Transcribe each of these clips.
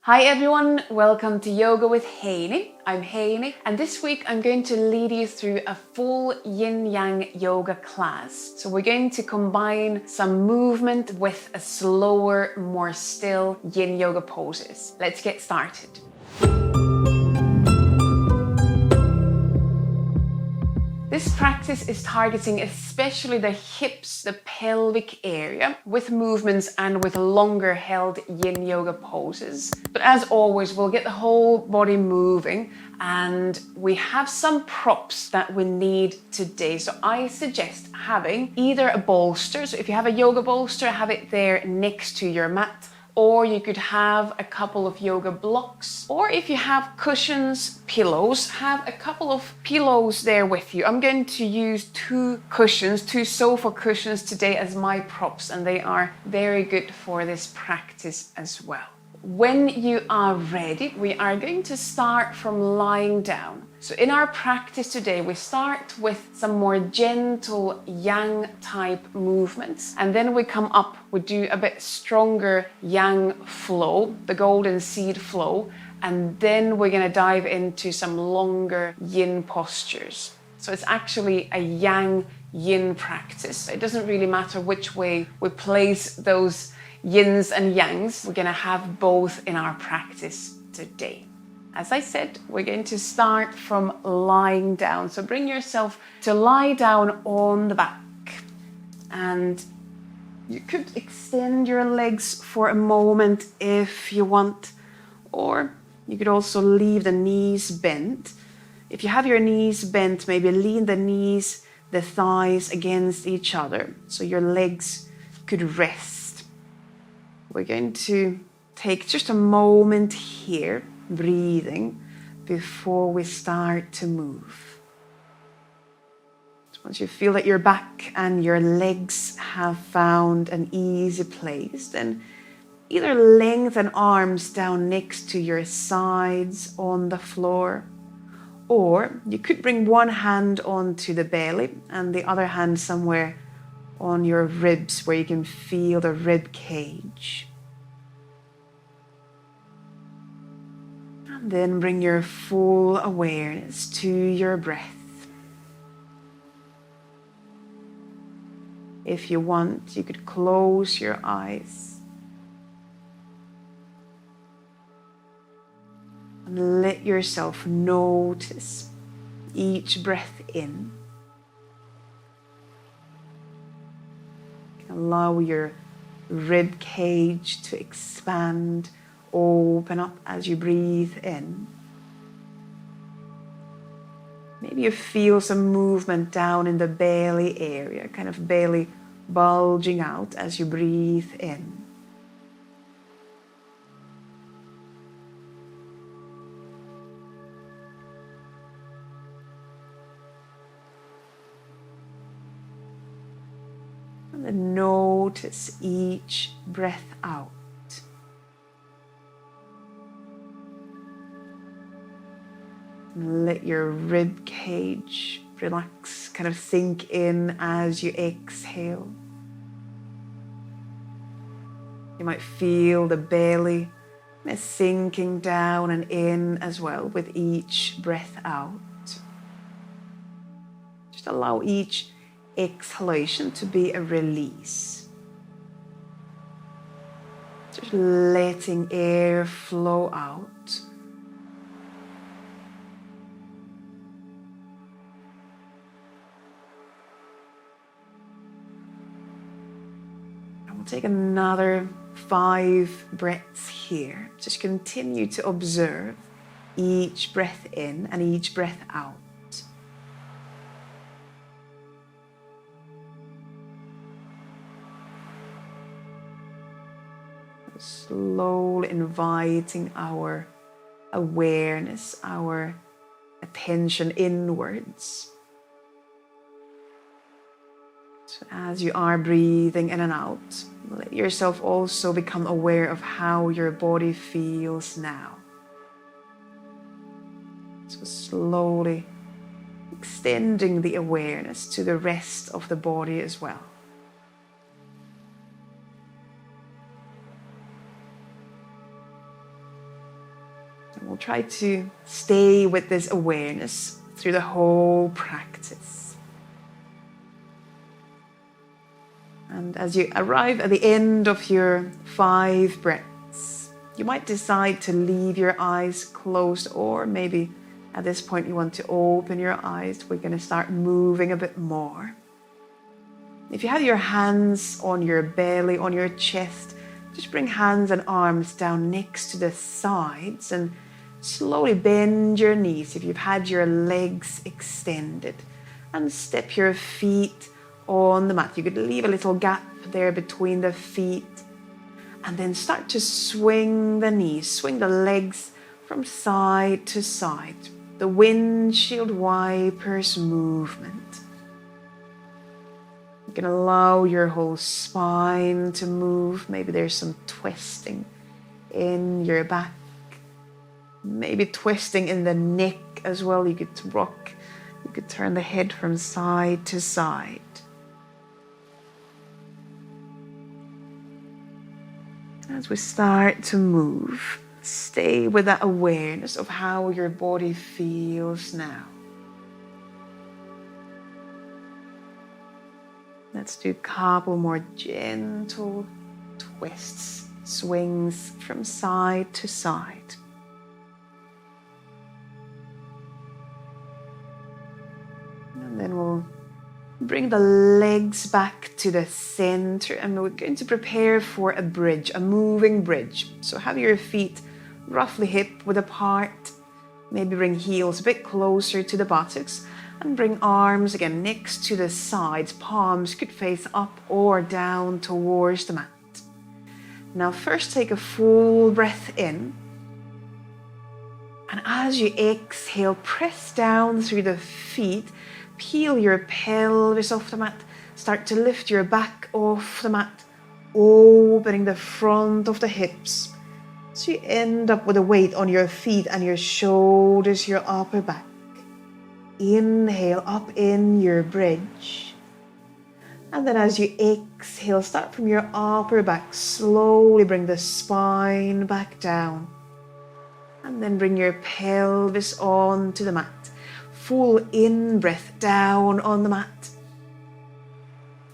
Hi everyone, welcome to Yoga with Heini. I'm Heini, and this week I'm going to lead you through a full Yin Yang Yoga class. So we're going to combine some movement with a slower, more still Yin Yoga poses. Let's get started. This practice is targeting especially the hips, the pelvic area, with movements and with longer held Yin Yoga poses. But as always, we'll get the whole body moving, and we have some props that we need today. So I suggest having either a bolster, so if you have a yoga bolster, have it there next to your mat. Or you could have a couple of yoga blocks. Or if you have cushions, pillows, have a couple of pillows there with you. I'm going to use two sofa cushions today as my props, and they are very good for this practice as well. When you are ready, we are going to start from lying down. So in our practice today, we start with some more gentle yang type movements. And then we come up, we do a bit stronger yang flow, the golden seed flow. And then we're gonna dive into some longer yin postures. So it's actually a yang yin practice. It doesn't really matter which way we place those yins and yangs. We're gonna have both in our practice today. As I said, we're going to start from lying down. So bring yourself to lie down on the back. And you could extend your legs for a moment if you want, or you could also leave the knees bent. If you have your knees bent, maybe lean the knees, the thighs against each other, so your legs could rest. We're going to take just a moment here, breathing, before we start to move. So once you feel that your back and your legs have found an easy place, then either lengthen arms down next to your sides on the floor, or you could bring one hand onto the belly and the other hand somewhere on your ribs where you can feel the rib cage. And then bring your full awareness to your breath. If you want, you could close your eyes and let yourself notice each breath in. Allow your rib cage to expand, open up as you breathe in. Maybe you feel some movement down in the belly area, kind of belly bulging out as you breathe in. And then notice each breath out. And let your rib cage relax, kind of sink in as you exhale. You might feel the belly sinking down and in as well with each breath out. Just allow each exhalation to be a release. Just letting air flow out. And we'll take another 5 breaths here. Just continue to observe each breath in and each breath out. Slowly inviting our awareness, our attention inwards. So as you are breathing in and out, let yourself also become aware of how your body feels now. So slowly extending the awareness to the rest of the body as well. And we'll try to stay with this awareness through the whole practice. And as you arrive at the end of your 5 breaths, you might decide to leave your eyes closed, or maybe at this point you want to open your eyes. We're going to start moving a bit more. If you have your hands on your belly, on your chest, just bring hands and arms down next to the sides and slowly bend your knees if you've had your legs extended, and step your feet on the mat. You could leave a little gap there between the feet, and then start to swing the knees, swing the legs from side to side. The windshield wipers movement. You can allow your whole spine to move. Maybe there's some twisting in your back. Maybe twisting in the neck as well. You could rock. You could turn the head from side to side. As we start to move, stay with that awareness of how your body feels now. Let's do a couple more gentle twists, swings from side to side. And then we'll bring the legs back to the center, and we're going to prepare for a bridge, a moving bridge. So have your feet roughly hip width apart. Maybe bring heels a bit closer to the buttocks, and bring arms again next to the sides. Palms could face up or down towards the mat. Now first take a full breath in. And as you exhale, press down through the feet. Peel your pelvis off the mat. Start to lift your back off the mat, opening the front of the hips. So you end up with a weight on your feet and your shoulders, your upper back. Inhale up in your bridge. And then as you exhale, start from your upper back. Slowly bring the spine back down. And then bring your pelvis onto the mat. Full in-breath down on the mat.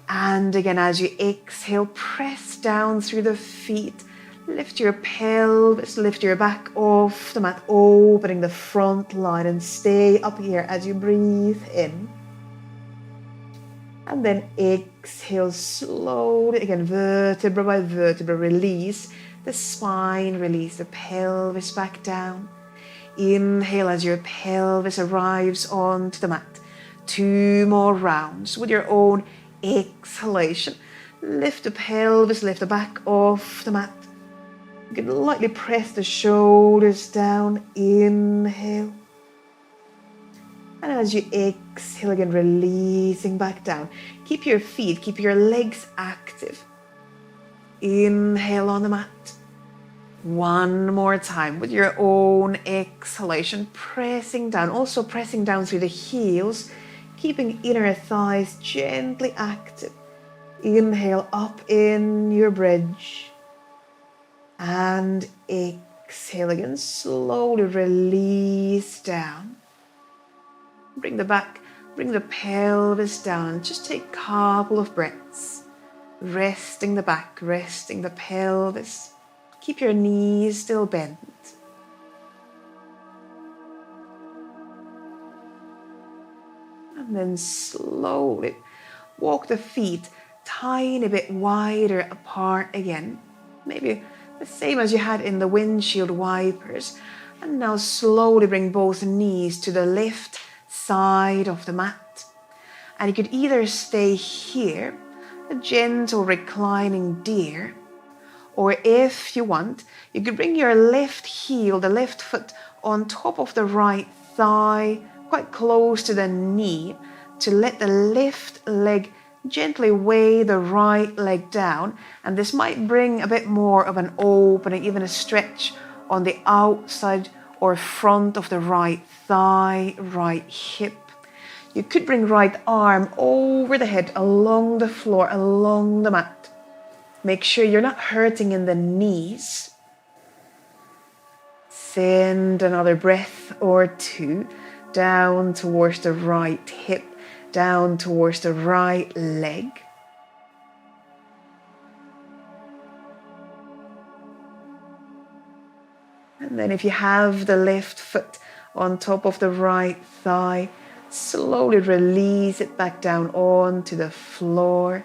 And again, as you exhale, press down through the feet. Lift your pelvis, lift your back off the mat, opening the front line, and stay up here as you breathe in. And then exhale slowly, again, vertebra by vertebra, release the spine, release the pelvis back down. Inhale as your pelvis arrives onto the mat. 2 more rounds with your own exhalation. Lift the pelvis, lift the back off the mat. You can lightly press the shoulders down. Inhale. And as you exhale again, releasing back down. Keep your feet, keep your legs active. Inhale on the mat. 1 more time with your own exhalation, pressing down, also pressing down through the heels, keeping inner thighs gently active. Inhale up in your bridge. And exhale again, slowly release down. Bring the back, bring the pelvis down. Just take a couple of breaths. Resting the back, resting the pelvis. Keep your knees still bent. And then slowly walk the feet tiny bit wider apart again. Maybe the same as you had in the windshield wipers. And now slowly bring both knees to the left side of the mat. And you could either stay here, a gentle reclining deer, or if you want, you could bring your left heel, the left foot, on top of the right thigh, quite close to the knee, to let the left leg gently weigh the right leg down. And this might bring a bit more of an opening, even a stretch on the outside or front of the right thigh, right hip. You could bring right arm over the head, along the floor, along the mat. Make sure you're not hurting in the knees. send another breath or two down towards the right hip, down towards the right leg. And then if you have the left foot on top of the right thigh, slowly release it back down onto the floor.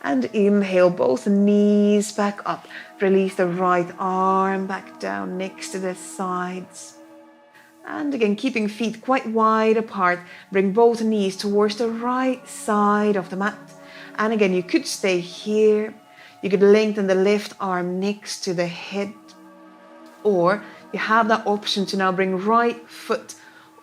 And inhale, both knees back up. Release the right arm back down next to the sides. And again, keeping feet quite wide apart, bring both knees towards the right side of the mat. And again, you could stay here. You could lengthen the left arm next to the head. Or you have that option to now bring right foot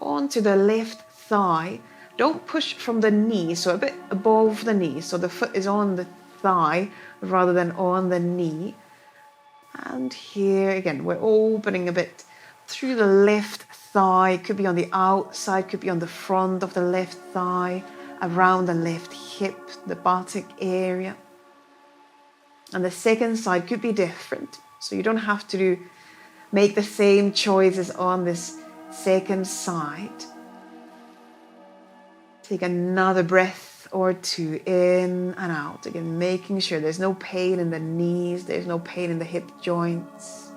onto the left thigh. Don't push from the knee, so a bit above the knee. So the foot is on the thigh rather than on the knee. And here again, we're opening a bit through the left thigh. Could be on the outside, could be on the front of the left thigh, around the left hip, the buttock area. And the second side could be different. So you don't have to make the same choices on this second side. Take another breath or two in and out. Again, making sure there's no pain in the knees, there's no pain in the hip joints.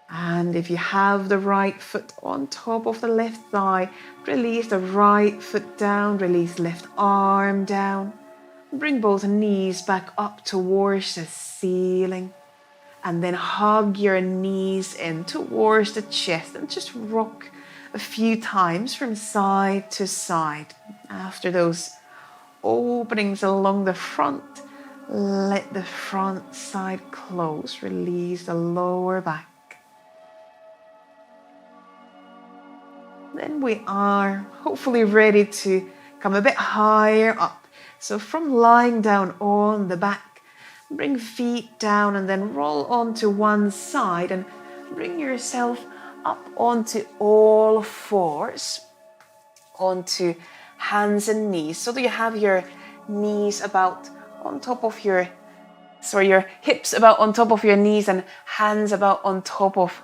And if you have the right foot on top of the left thigh, release the right foot down, release left arm down. Bring both knees back up towards the ceiling. And then hug your knees in towards the chest and just rock a few times from side to side. After those openings along the front, let the front side close. Release the lower back. Then we are hopefully ready to come a bit higher up. So from lying down on the back, bring feet down and then roll onto one side and bring yourself up onto all fours, onto hands and knees. So that you have your knees about on top of your hips about on top of your knees and hands about on top of,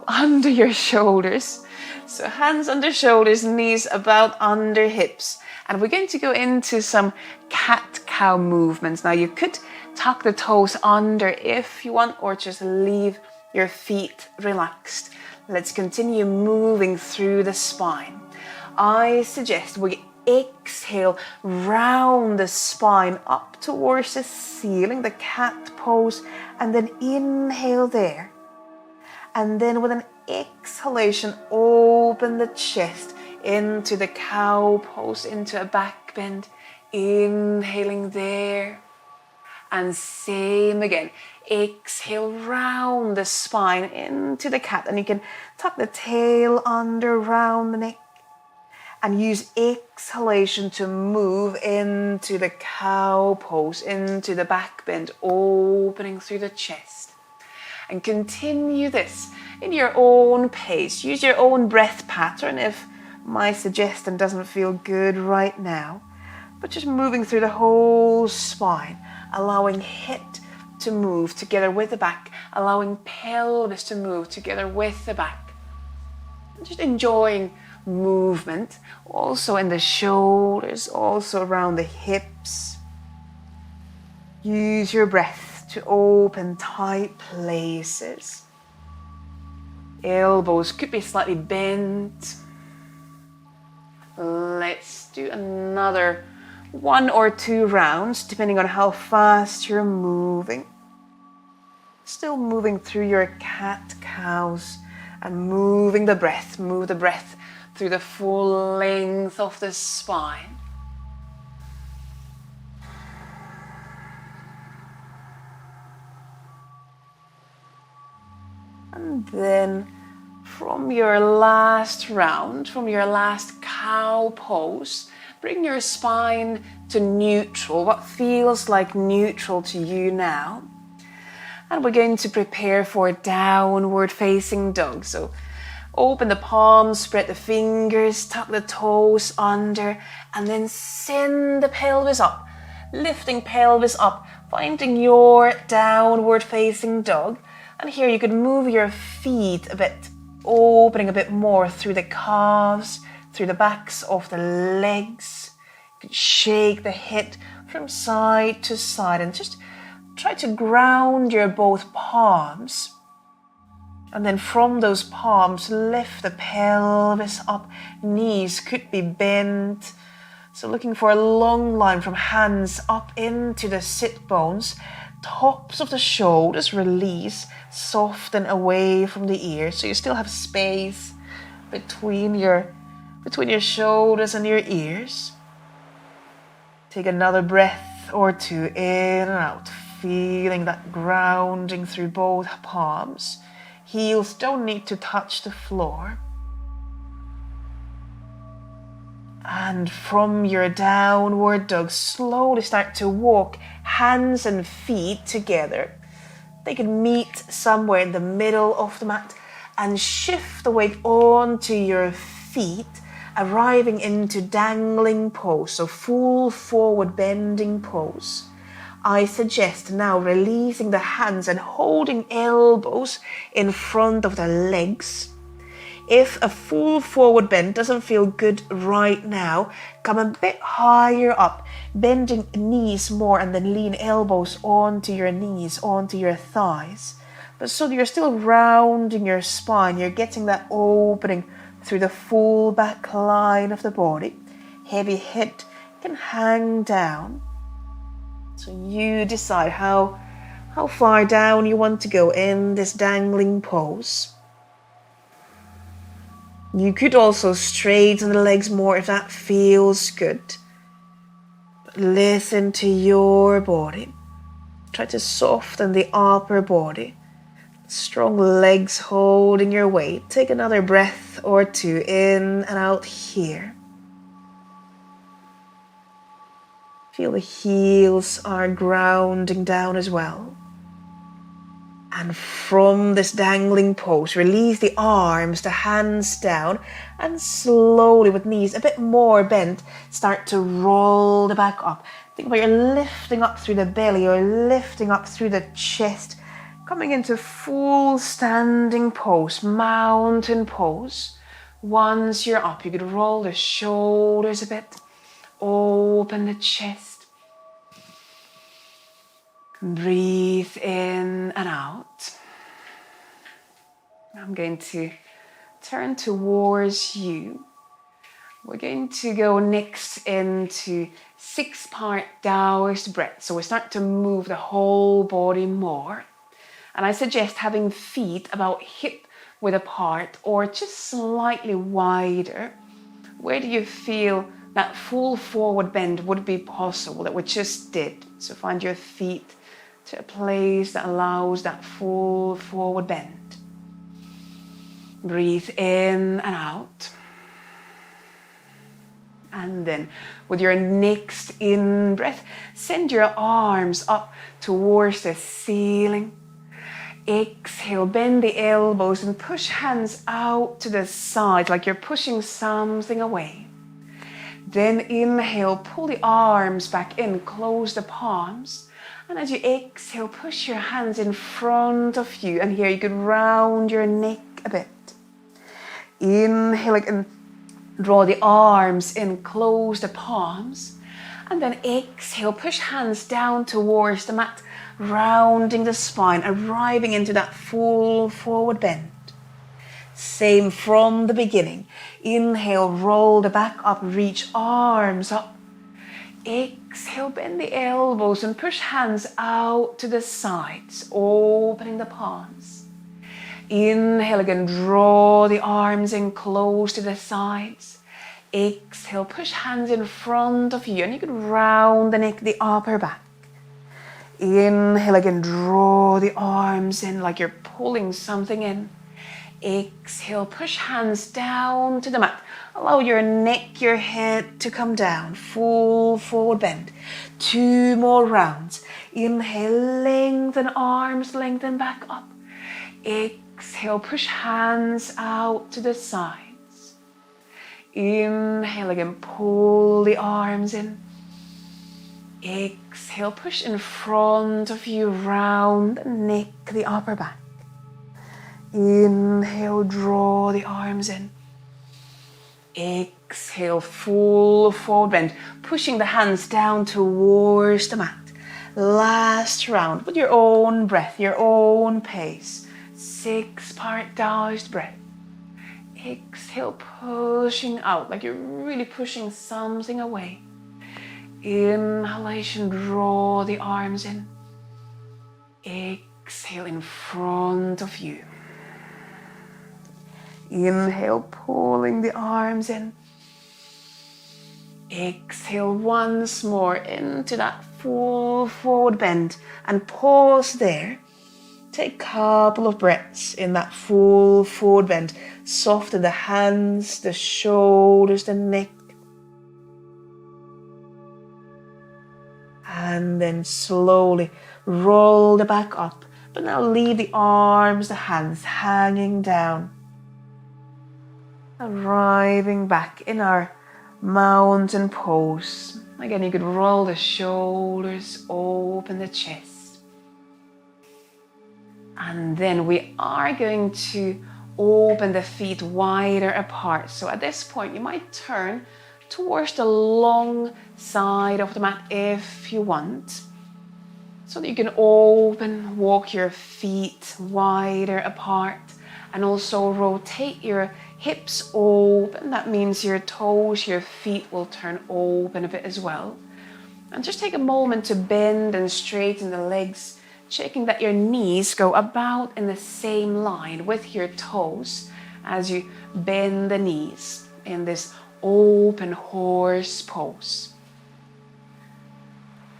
under your shoulders. So hands under shoulders, knees about under hips. And we're going to go into some cat-cow movements. Now you could tuck the toes under if you want, or just leave your feet relaxed. Let's continue moving through the spine. I suggest we exhale, round the spine up towards the ceiling, the cat pose, and then inhale there. And then with an exhalation, open the chest into the cow pose, into a back bend, inhaling there. And same again, exhale round the spine into the cat, and you can tuck the tail under, round the neck, and use exhalation to move into the cow pose, into the back bend, opening through the chest. And continue this in your own pace. Use your own breath pattern if my suggestion doesn't feel good right now, but just moving through the whole spine, allowing head to move together with the back, allowing pelvis to move together with the back. Just enjoying movement, also in the shoulders, also around the hips. Use your breath to open tight places. Elbows could be slightly bent. Let's do another 1 or 2 rounds, depending on how fast you're moving. Still moving through your cat-cows and moving the breath. Move the breath through the full length of the spine. And then from your last round, from your last cow pose, bring your spine to neutral, what feels like neutral to you now. And we're going to prepare for downward facing dog. So open the palms, spread the fingers, tuck the toes under, and then send the pelvis up, lifting pelvis up finding your downward facing dog. And here you could move your feet a bit, opening a bit more through the calves, through the backs of the legs. You could shake the head from side to side and just try to ground your both palms. And then from those palms, lift the pelvis up. Knees could be bent. So looking for a long line from hands up into the sit bones. Tops of the shoulders release, soften away from the ears. So you still have space between your shoulders and your ears. Take another breath or two in and out, feeling that grounding through both palms. Heels don't need to touch the floor. And from your downward dog, slowly start to walk hands and feet together. They can meet somewhere in the middle of the mat and shift the weight onto your feet, arriving into dangling pose, so full forward bending pose. I suggest now releasing the hands and holding elbows in front of the legs. If a full forward bend doesn't feel good right now, come a bit higher up, bending knees more and then lean elbows onto your knees, onto your thighs. But so you're still rounding your spine, you're getting that opening through the full back line of the body. Heavy head can hang down. So you decide how far down you want to go in this dangling pose. You could also straighten the legs more if that feels good. But listen to your body. Try to soften the upper body. Strong legs holding your weight. Take another breath or two in and out here. Feel the heels are grounding down as well. And from this dangling pose, release the arms, the hands down, and slowly with knees a bit more bent, start to roll the back up. Think about you're lifting up through the belly or lifting up through the chest, coming into full standing pose, mountain pose. Once you're up, you could roll the shoulders a bit, open the chest. Breathe in and out. I'm going to turn towards you. We're going to go next into 6-part Taoist breath. So we start to move the whole body more. And I suggest having feet about hip width apart or just slightly wider. Where do you feel that full forward bend would be possible that we just did? So find your feet to a place that allows that full forward bend. Breathe in and out. And then with your next in breath, send your arms up towards the ceiling. Exhale, bend the elbows and push hands out to the side like you're pushing something away. Then inhale, pull the arms back in, close the palms. And as you exhale, push your hands in front of you. And here you could round your neck a bit. Inhale and draw the arms in, close the palms. And then exhale, push hands down towards the mat, rounding the spine, arriving into that full forward bend. Same from the beginning. Inhale, roll the back up, reach arms up. Exhale, bend the elbows and push hands out to the sides, opening the palms. Inhale again, draw the arms in close to the sides. Exhale, push hands in front of you and you can round the neck, the upper back. Inhale again, draw the arms in like you're pulling something in. Exhale, push hands down to the mat. Allow your neck, your head to come down. Full forward bend. 2 more rounds. Inhale, lengthen arms, lengthen back up. Exhale, push hands out to the sides. Inhale again, pull the arms in. Exhale, push in front of you, round the neck, the upper back. Inhale, draw the arms in. Exhale, full forward bend, pushing the hands down towards the mat. Last round with your own breath, your own pace. 6-part Taoist breath. Exhale, pushing out like you're really pushing something away. Inhalation, draw the arms in. Exhale, in front of you. Inhale, pulling the arms in. Exhale once more into that full forward bend and pause there. Take a couple of breaths in that full forward bend. Soften the hands, the shoulders, the neck. And then slowly roll the back up. But now leave the arms, the hands hanging down. Arriving back in our mountain pose. Again, you could roll the shoulders, open the chest. And then we are going to open the feet wider apart. So at this point, you might turn towards the long side of the mat if you want. So that you can walk your feet wider apart and also rotate your hips open. That means your toes, your feet will turn open a bit as well. And just take a moment to bend and straighten the legs, checking that your knees go about in the same line with your toes as you bend the knees in this open horse pose.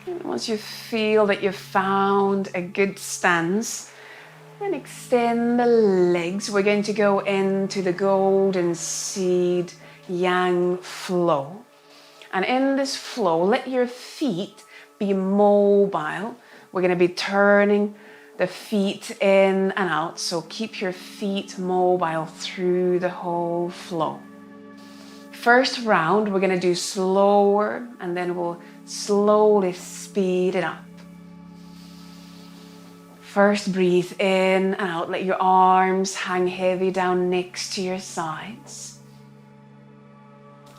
And once you feel that you've found a good stance, then extend the legs. We're going to go into the golden seed yang flow. And in this flow, let your feet be mobile. We're going to be turning the feet in and out. So keep your feet mobile through the whole flow. First round, we're going to do slower, and then we'll slowly speed it up. First, breathe in and out. Let your arms hang heavy down next to your sides.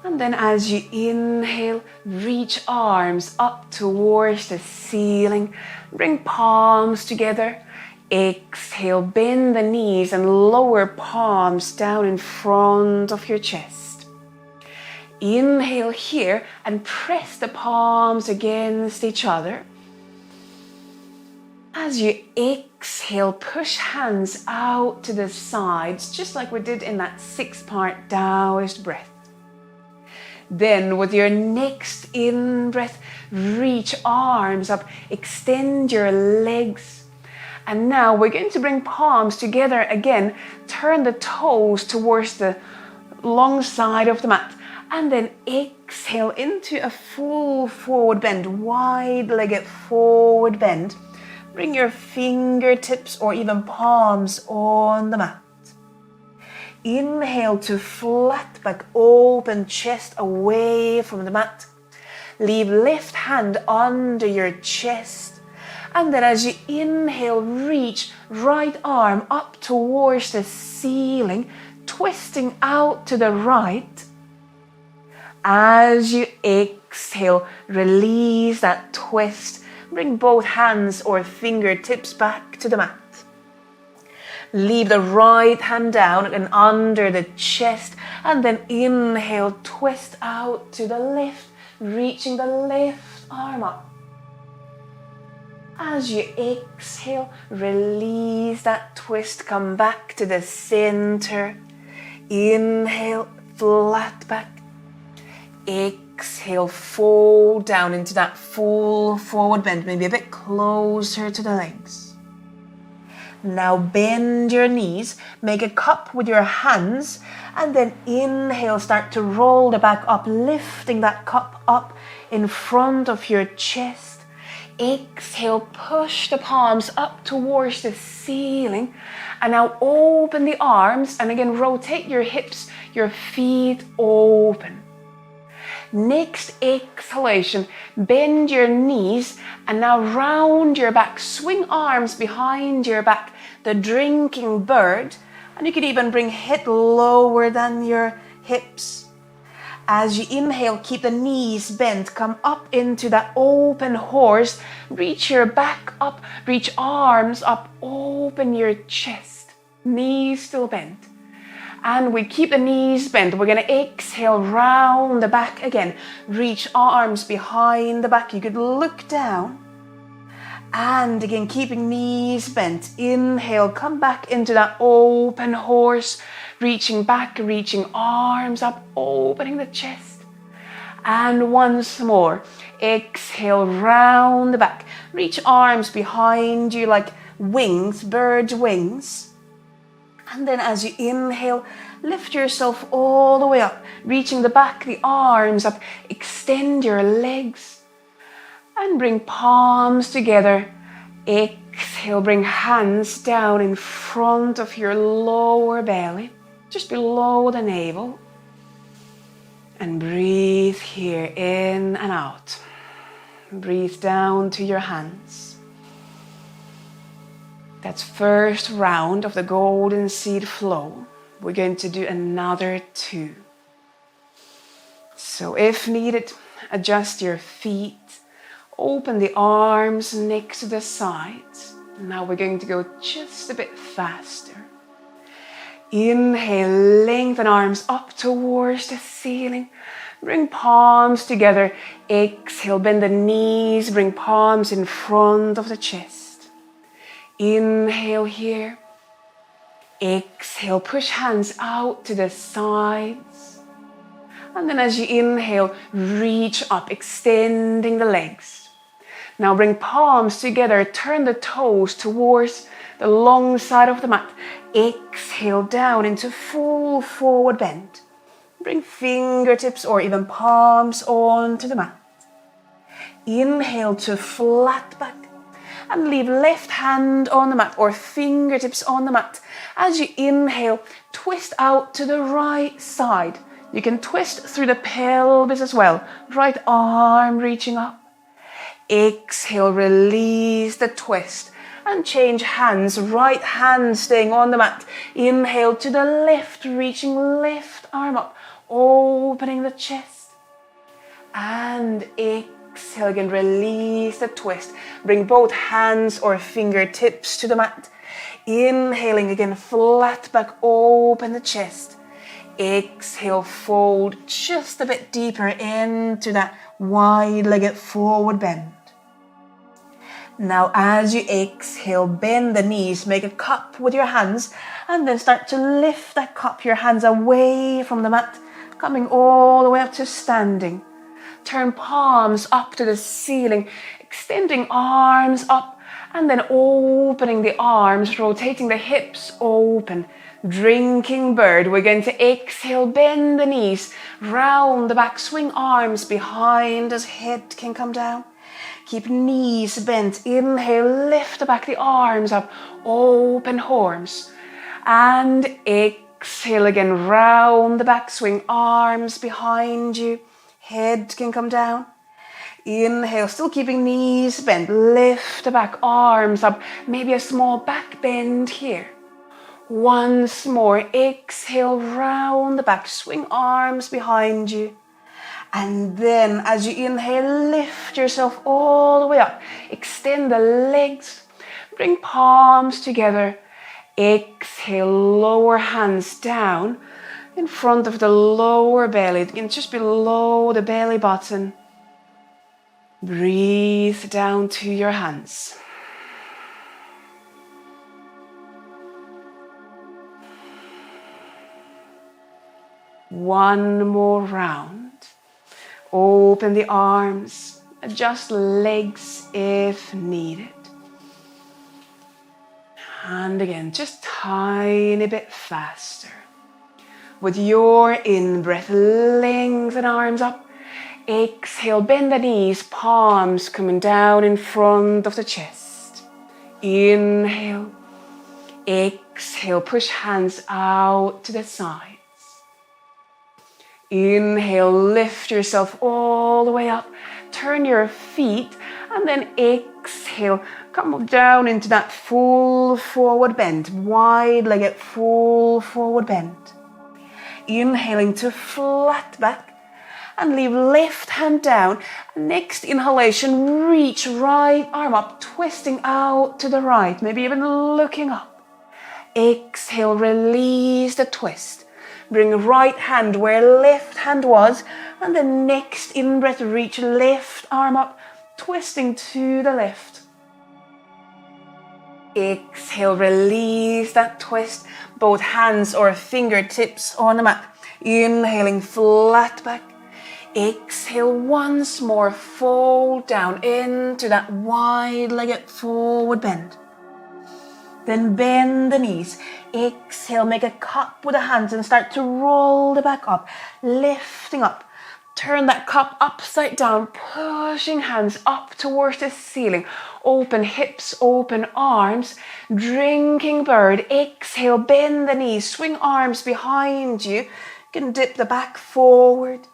And then as you inhale, reach arms up towards the ceiling. Bring palms together. Exhale, bend the knees and lower palms down in front of your chest. Inhale here and press the palms against each other. As you exhale, push hands out to the sides, just like we did in that 6-part Taoist breath. Then with your next in-breath, reach arms up, extend your legs. And now we're going to bring palms together again, turn the toes towards the long side of the mat. And then exhale into a full forward bend, wide-legged forward bend. Bring your fingertips or even palms on the mat. Inhale to flat back, open chest away from the mat. Leave left hand under your chest. And then as you inhale, reach right arm up towards the ceiling, twisting out to the right. As you exhale, release that twist. Bring both hands or fingertips back to the mat. Leave the right hand down and under the chest. And then inhale, twist out to the left, reaching the left arm up. As you exhale, release that twist. Come back to the center. Inhale, flat back. Exhale, fold down into that full forward bend, maybe a bit closer to the legs. Now bend your knees, make a cup with your hands, and then inhale, start to roll the back up, lifting that cup up in front of your chest. Exhale, push the palms up towards the ceiling, and now open the arms, and again rotate your hips, your feet open. Next exhalation, bend your knees and now round your back. Swing arms behind your back, the drinking bird. And you can even bring head lower than your hips. As you inhale, keep the knees bent. Come up into that open horse. Reach your back up, reach arms up, open your chest. Knees still bent. And we keep the knees bent. We're going to exhale, round the back again. Reach arms behind the back. You could look down. And again, keeping knees bent. Inhale, come back into that open horse. Reaching back, reaching arms up, opening the chest. And once more. Exhale, round the back. Reach arms behind you like wings, bird's wings. And then as you inhale, lift yourself all the way up, reaching the back, the arms up, extend your legs and bring palms together. Exhale, bring hands down in front of your lower belly, just below the navel. And breathe here in and out. Breathe down to your hands. That's first round of the golden seed flow. We're going to do another 2. So if needed, adjust your feet. Open the arms next to the sides. Now we're going to go just a bit faster. Inhale, lengthen arms up towards the ceiling. Bring palms together. Exhale, bend the knees. Bring palms in front of the chest. Inhale here. Exhale, push hands out to the sides. And then as you inhale, reach up, extending the legs. Now bring palms together, turn the toes towards the long side of the mat. Exhale down into full forward bend. Bring fingertips or even palms onto the mat. Inhale to flat back. And leave left hand on the mat or fingertips on the mat. As you inhale, twist out to the right side. You can twist through the pelvis as well. Right arm reaching up. Exhale, release the twist and change hands. Right hand staying on the mat. Inhale to the left, reaching left arm up, opening the chest. And exhale again, release the twist. Bring both hands or fingertips to the mat. Inhaling again, flat back, open the chest. Exhale, fold just a bit deeper into that wide-legged forward bend. Now as you exhale, bend the knees, make a cup with your hands, and then start to lift that cup, your hands away from the mat, coming all the way up to standing. Turn palms up to the ceiling, extending arms up, and then opening the arms, rotating the hips open. Drinking bird. We're going to exhale, bend the knees, round the back, swing arms behind as head can come down. Keep knees bent. Inhale, lift the back, the arms up, open arms. And exhale again, round the back, swing arms behind you. Head can come down. Inhale, still keeping knees bent. Lift the back, arms up. Maybe a small back bend here. Once more, exhale, round the back, swing arms behind you. And then as you inhale, lift yourself all the way up. Extend the legs, bring palms together. Exhale, lower hands down in front of the lower belly, just below the belly button. Breathe down to your hands. One more round. Open the arms, adjust legs if needed. And again, just tiny bit faster. With your in-breath, lengthen arms up. Exhale, bend the knees, palms coming down in front of the chest. Inhale. Exhale, push hands out to the sides. Inhale, lift yourself all the way up. Turn your feet and then exhale. Come down into that full forward bend. Wide-legged full forward bend. Inhaling to flat back and leave left hand down. Next inhalation, reach right arm up, twisting out to the right, maybe even looking up. Exhale, release the twist. Bring right hand where left hand was, and the next in-breath, reach left arm up, twisting to the left. Exhale, release that twist, both hands or fingertips on the mat. Inhaling, flat back. Exhale, once more, fold down into that wide-legged forward bend. Then bend the knees. Exhale, make a cup with the hands and start to roll the back up, lifting up. Turn that cup upside down, pushing hands up towards the ceiling. Open hips, open arms, drinking bird. Exhale, bend the knees, swing arms behind you. You can dip the back forward.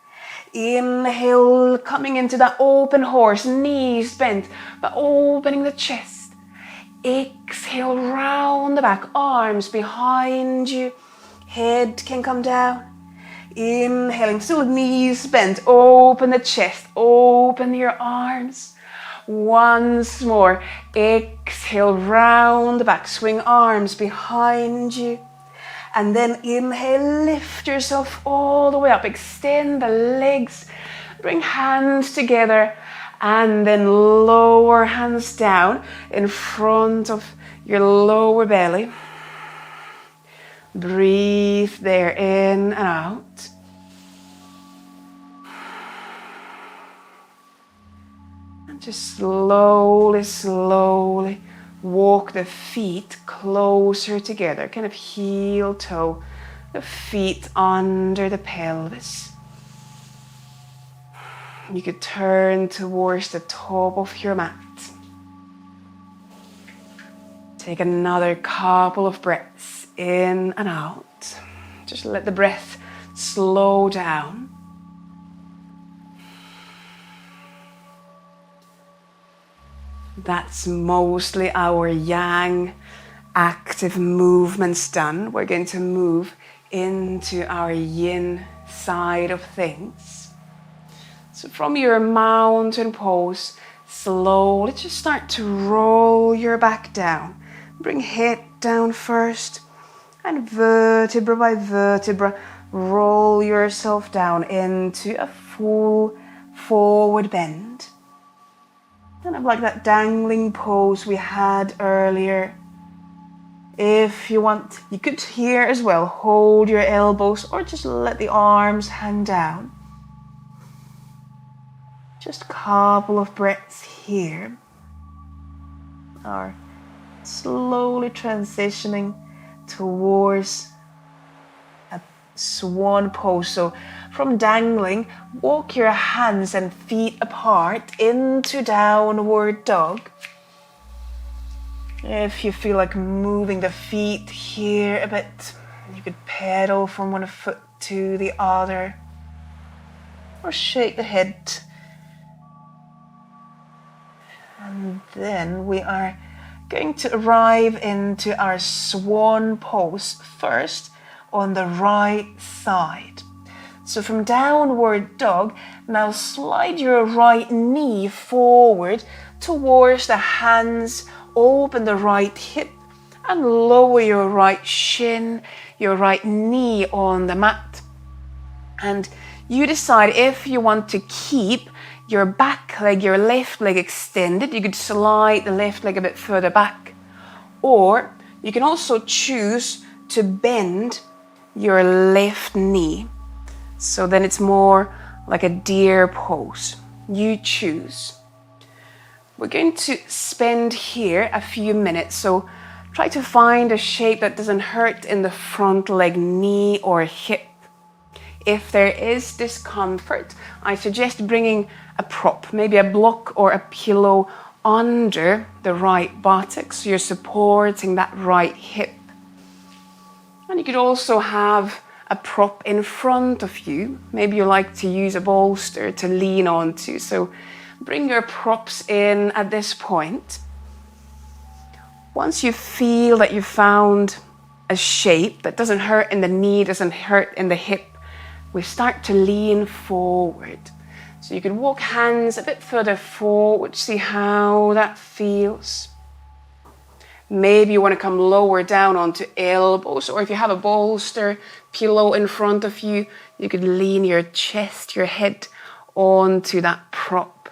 Inhale, coming into that open horse, knees bent, but opening the chest. Exhale, round the back, arms behind you, head can come down. Inhaling, still knees bent, open the chest, open your arms. Once more, exhale, round the back, swing arms behind you. And then inhale, lift yourself all the way up, extend the legs, bring hands together. And then lower hands down in front of your lower belly. Breathe there in and out. And just slowly, slowly walk the feet closer together. Kind of heel toe, the feet under the pelvis. You could turn towards the top of your mat. Take another couple of breaths in and out. Just let the breath slow down. That's mostly our yang active movements done. We're going to move into our yin side of things. So from your mountain pose, slowly just start to roll your back down. Bring head down first, and vertebra by vertebra, roll yourself down into a full forward bend. Kind of like that dangling pose we had earlier. If you want, you could here as well hold your elbows or just let the arms hang down. Just a couple of breaths here. Or slowly transitioning towards a swan pose. So from dangling, walk your hands and feet apart into downward dog. If you feel like moving the feet here a bit, you could pedal from one foot to the other. Or shake the head. And then we are going to arrive into our swan pose first on the right side. So from downward dog, now slide your right knee forward towards the hands, open the right hip and lower your right shin, your right knee on the mat. And you decide if you want to keep your back leg, your left leg extended. You could slide the left leg a bit further back. Or you can also choose to bend your left knee. So then it's more like a deer pose. You choose. We're going to spend here a few minutes. So try to find a shape that doesn't hurt in the front leg, knee or hip. If there is discomfort, I suggest bringing a prop, maybe a block or a pillow under the right buttocks, so you're supporting that right hip. And you could also have a prop in front of you. Maybe you like to use a bolster to lean onto. So bring your props in at this point. Once you feel that you've found a shape that doesn't hurt in the knee, doesn't hurt in the hip, we start to lean forward. So you can walk hands a bit further forward, see how that feels. Maybe you want to come lower down onto elbows, or if you have a bolster pillow in front of you, you could lean your chest, your head onto that prop.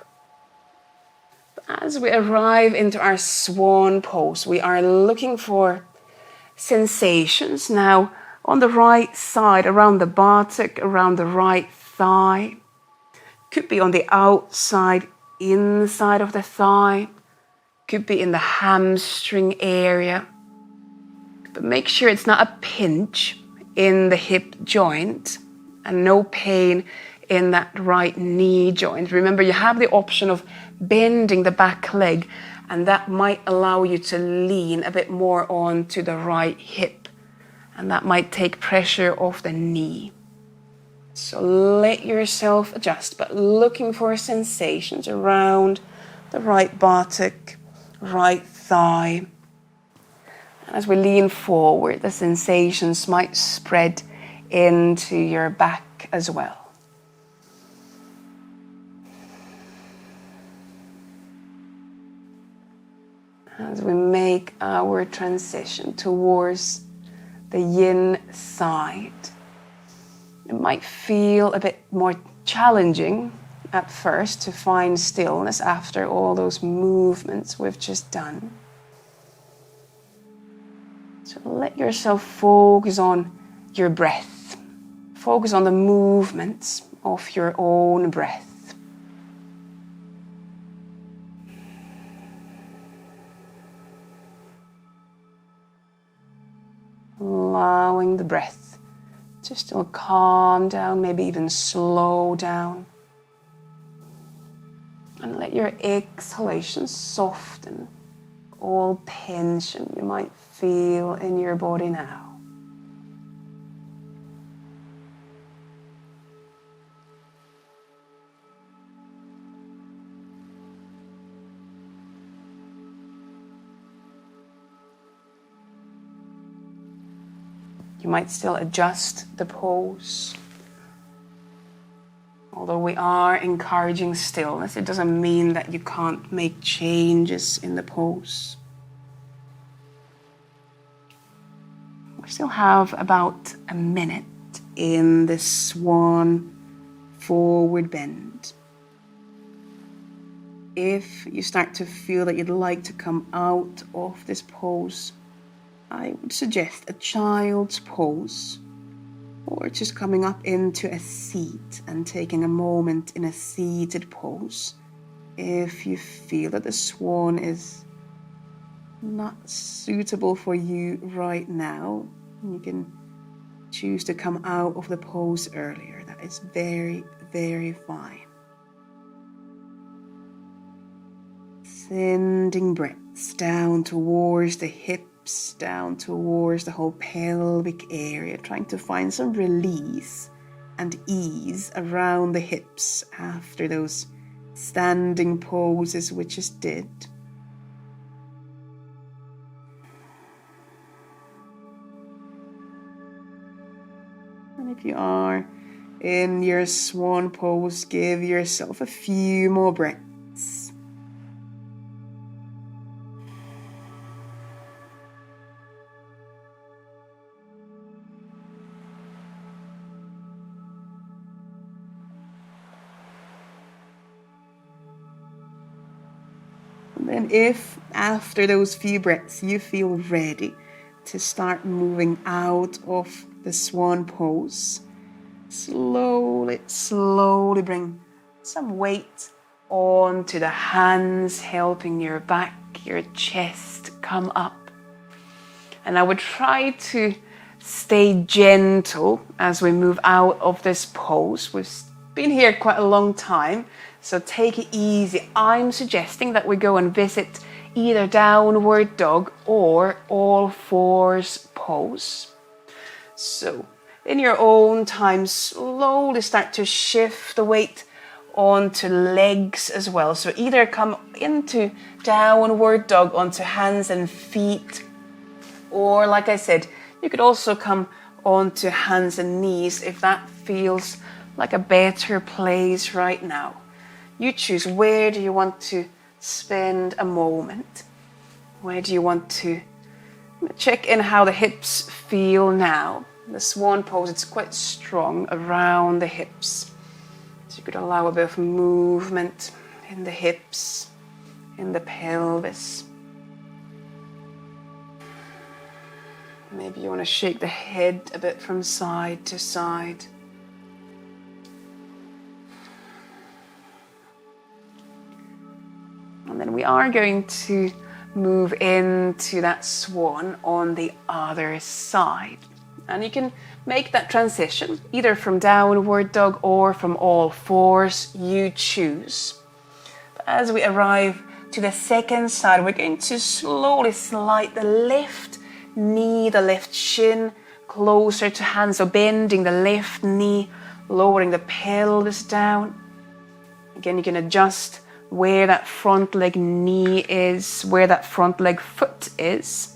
As we arrive into our swan pose, we are looking for sensations. Now, on the right side, around the buttock, around the right thigh. Could be on the outside, inside of the thigh. Could be in the hamstring area. But make sure it's not a pinch in the hip joint and no pain in that right knee joint. Remember, you have the option of bending the back leg, and that might allow you to lean a bit more onto the right hip, and that might take pressure off the knee. So let yourself adjust, but looking for sensations around the right buttock, right thigh. And as we lean forward, the sensations might spread into your back as well. As we make our transition towards the yin side, it might feel a bit more challenging at first to find stillness after all those movements we've just done. So let yourself focus on your breath. Focus on the movements of your own breath. Allowing the breath to still calm down, maybe even slow down. And let your exhalations soften all tension you might feel in your body now. You might still adjust the pose. Although we are encouraging stillness, it doesn't mean that you can't make changes in the pose. We still have about a minute in this swan forward bend. If you start to feel that you'd like to come out of this pose, I would suggest a child's pose, or just coming up into a seat and taking a moment in a seated pose. If you feel that the swan is not suitable for you right now, you can choose to come out of the pose earlier. That is very, very fine. Sending breaths down towards the hips, down towards the whole pelvic area, trying to find some release and ease around the hips after those standing poses we just did. And if you are in your swan pose, give yourself a few more breaths. And if after those few breaths you feel ready to start moving out of the swan pose, slowly bring some weight onto the hands, helping your back, your chest come up. And I would try to stay gentle as we move out of this pose. We've been here quite a long time, so take it easy. I'm suggesting that we go and visit either downward dog or all fours pose. So in your own time, slowly start to shift the weight onto legs as well. So either come into downward dog onto hands and feet, or like I said, you could also come onto hands and knees if that feels like a better place right now. You choose, where do you want to spend a moment? Where do you want to check in how the hips feel now? The swan pose, it's quite strong around the hips. So you could allow a bit of movement in the hips, in the pelvis. Maybe you want to shake the head a bit from side to side. And then we are going to move into that swan on the other side. And you can make that transition either from downward dog or from all fours, you choose. But as we arrive to the second side, we're going to slowly slide the left knee, the left shin closer to hands, so bending the left knee, lowering the pelvis down. Again, you can adjust where that front leg knee is, where that front leg foot is.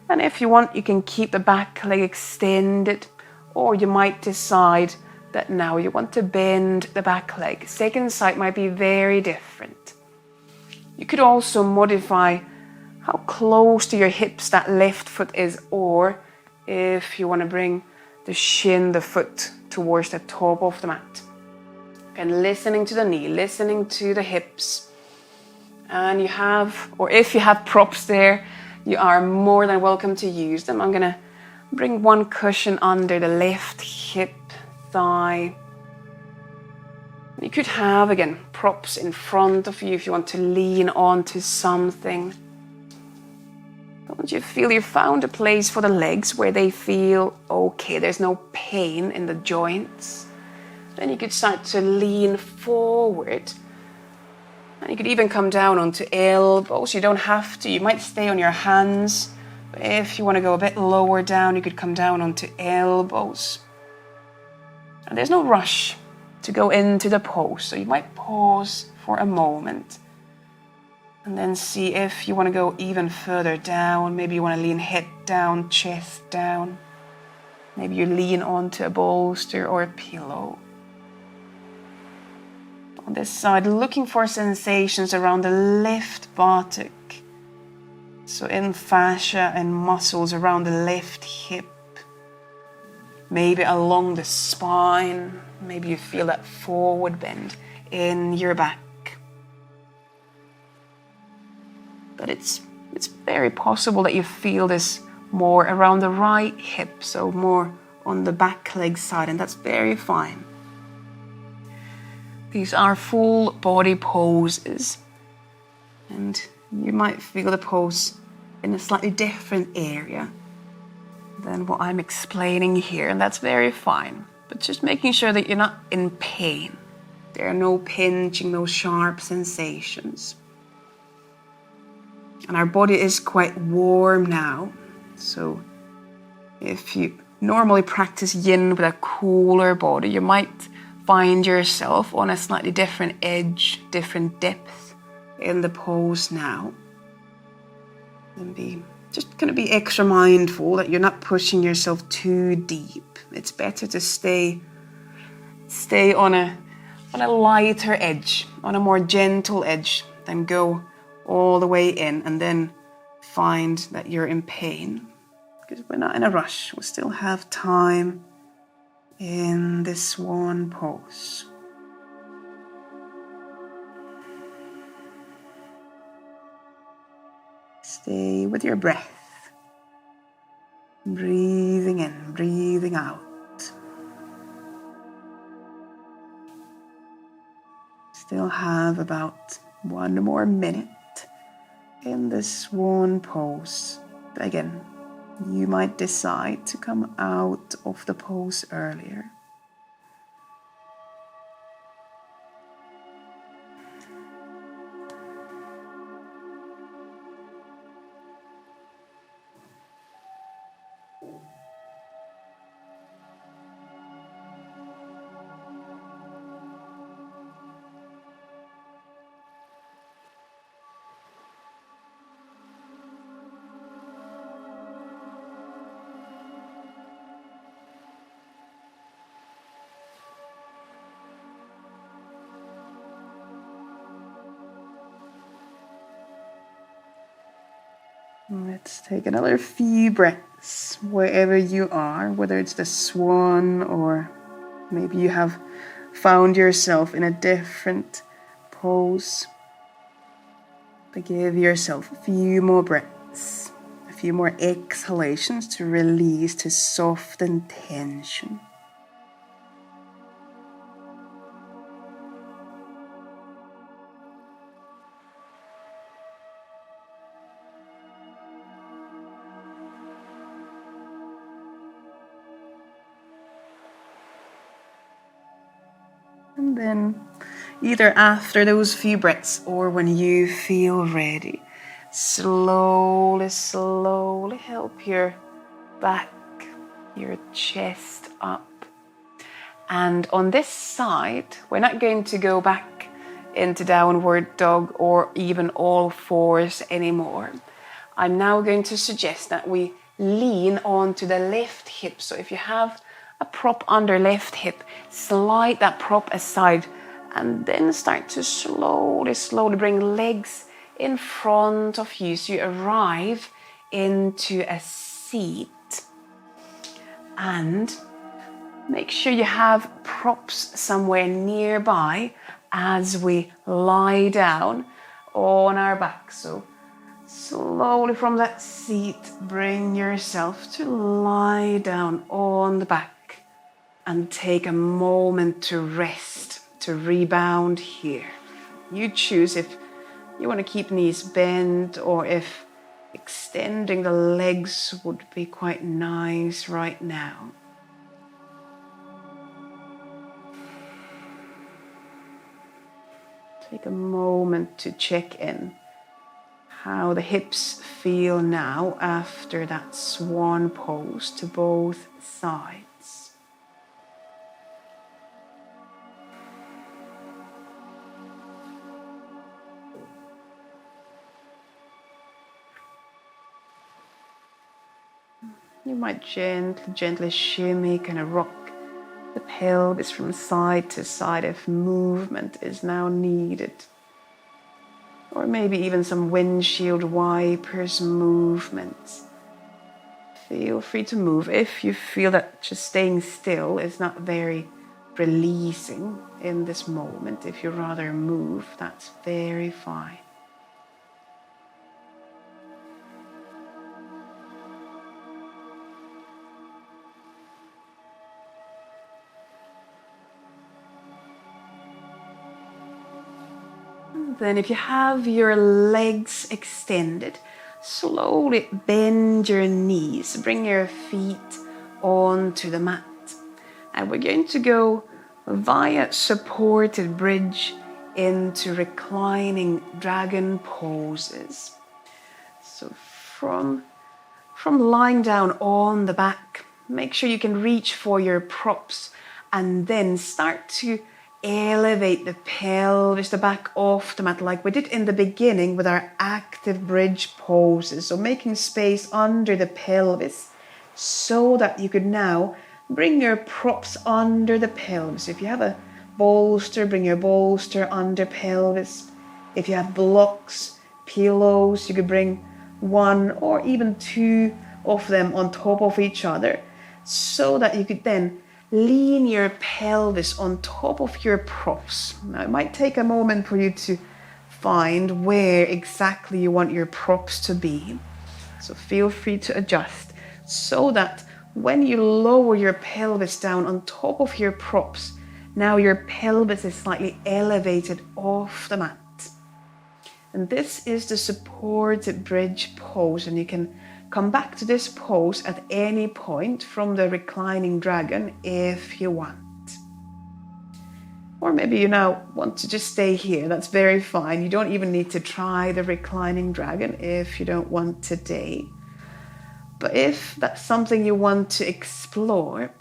And if you want, you can keep the back leg extended, or you might decide that now you want to bend the back leg. Second side might be very different. You could also modify how close to your hips that left foot is, or if you want to bring the shin, the foot towards the top of the mat. And listening to the knee, listening to the hips. And you have, or if you have props there, you are more than welcome to use them. I'm gonna bring one cushion under the left hip, thigh. You could have, again, props in front of you if you want to lean onto something. Once you feel you found a place for the legs where they feel okay, there's no pain in the joints, then you could start to lean forward. And you could even come down onto elbows. You don't have to. You might stay on your hands. But if you want to go a bit lower down, you could come down onto elbows. And there's no rush to go into the pose. So you might pause for a moment. And then see if you want to go even further down. Maybe you want to lean head down, chest down. Maybe you lean onto a bolster or a pillow. On this side, looking for sensations around the left buttock. So in fascia and muscles around the left hip. Maybe along the spine. Maybe you feel that forward bend in your back. But it's very possible that you feel this more around the right hip, so more on the back leg side, and that's very fine. These are full body poses, and you might feel the pose in a slightly different area than what I'm explaining here, and that's very fine. But just making sure that you're not in pain. There are no pinching, no sharp sensations. And our body is quite warm now, so if you normally practice yin with a cooler body, you might find yourself on a slightly different edge, different depth in the pose now. And just going to be extra mindful that you're not pushing yourself too deep. It's better to stay on a lighter edge, on a more gentle edge, than go all the way in and then find that you're in pain. Because we're not in a rush. We still have time in this swan pose. Stay with your breath. Breathing in, breathing out. Still have about 1 more minute in the swan pose. But again, you might decide to come out of the pose earlier. Let's take another few breaths wherever you are, whether it's the Swan or maybe you have found yourself in a different pose. But give yourself a few more breaths, a few more exhalations to release, to soften tension. And then, either after those few breaths or when you feel ready, slowly help your back, your chest up. And on this side, we're not going to go back into downward dog or even all fours anymore. I'm now going to suggest that we lean onto the left hip. So if you have a prop under left hip, slide that prop aside and then start to slowly bring legs in front of you so you arrive into a seat. And make sure you have props somewhere nearby as we lie down on our back. So slowly from that seat, bring yourself to lie down on the back and take a moment to rest, to rebound here. You choose if you want to keep knees bent or if extending the legs would be quite nice right now. Take a moment to check in how the hips feel now after that swan pose to both sides. You might gently shimmy, kind of rock the pelvis from side to side if movement is now needed. Or maybe even some windshield wipers movements. Feel free to move if you feel that just staying still is not very releasing in this moment. If you rather move, that's very fine. Then if you have your legs extended, slowly bend your knees, bring your feet onto the mat. And we're going to go via supported bridge into reclining dragon poses. So from lying down on the back, make sure you can reach for your props and then start to elevate the pelvis, the back off the mat like we did in the beginning with our active bridge poses. So making space under the pelvis so that you could now bring your props under the pelvis. If you have a bolster, bring your bolster under pelvis. If you have blocks, pillows, you could bring one or even two of them on top of each other so that you could then lean your pelvis on top of your props. Now it might take a moment for you to find where exactly you want your props to be. So feel free to adjust so that when you lower your pelvis down on top of your props, now your pelvis is slightly elevated off the mat. And this is the supported bridge pose, and you can come back to this pose at any point from the reclining dragon if you want. Or maybe you now want to just stay here. That's very fine. You don't even need to try the reclining dragon if you don't want today. But if that's something you want to explore,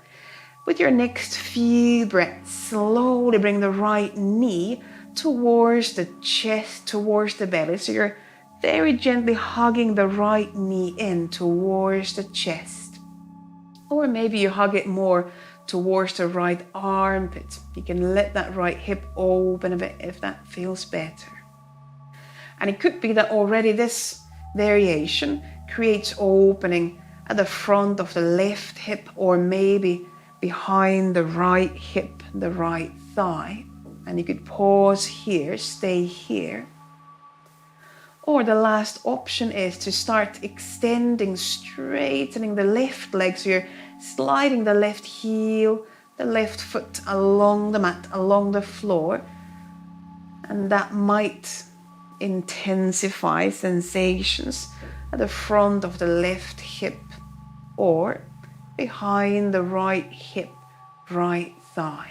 with your next few breaths, slowly bring the right knee towards the chest, towards the belly. So you're very gently hugging the right knee in towards the chest. Or maybe you hug it more towards the right armpit. You can let that right hip open a bit if that feels better. And it could be that already this variation creates opening at the front of the left hip, or maybe behind the right hip, the right thigh. And you could pause here, stay here. Or the last option is to start extending, straightening the left leg. So you're sliding the left heel, the left foot along the mat, along the floor. And that might intensify sensations at the front of the left hip or behind the right hip, right thigh.